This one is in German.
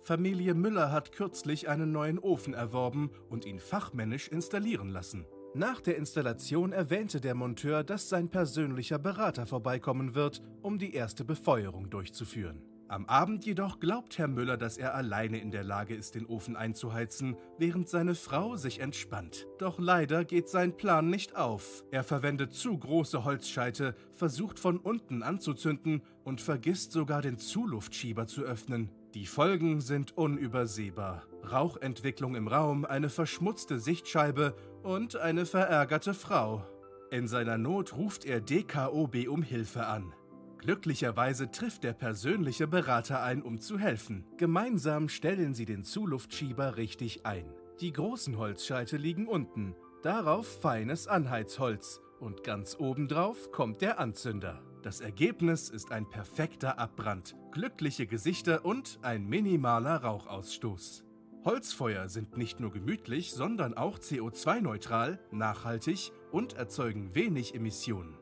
Familie Müller hat kürzlich einen neuen Ofen erworben und ihn fachmännisch installieren lassen. Nach der Installation erwähnte der Monteur, dass sein persönlicher Berater vorbeikommen wird, um die erste Befeuerung durchzuführen. Am Abend jedoch glaubt Herr Müller, dass er alleine in der Lage ist, den Ofen einzuheizen, während seine Frau sich entspannt. Doch leider geht sein Plan nicht auf. Er verwendet zu große Holzscheite, versucht von unten anzuzünden und vergisst sogar den Zuluftschieber zu öffnen. Die Folgen sind unübersehbar. Rauchentwicklung im Raum, eine verschmutzte Sichtscheibe und eine verärgerte Frau. In seiner Not ruft er DKOB um Hilfe an. Glücklicherweise trifft der persönliche Berater ein, um zu helfen. Gemeinsam stellen sie den Zuluftschieber richtig ein. Die großen Holzscheite liegen unten, darauf feines Anheizholz und ganz obendrauf kommt der Anzünder. Das Ergebnis ist ein perfekter Abbrand, glückliche Gesichter und ein minimaler Rauchausstoß. Holzfeuer sind nicht nur gemütlich, sondern auch CO2-neutral, nachhaltig und erzeugen wenig Emissionen.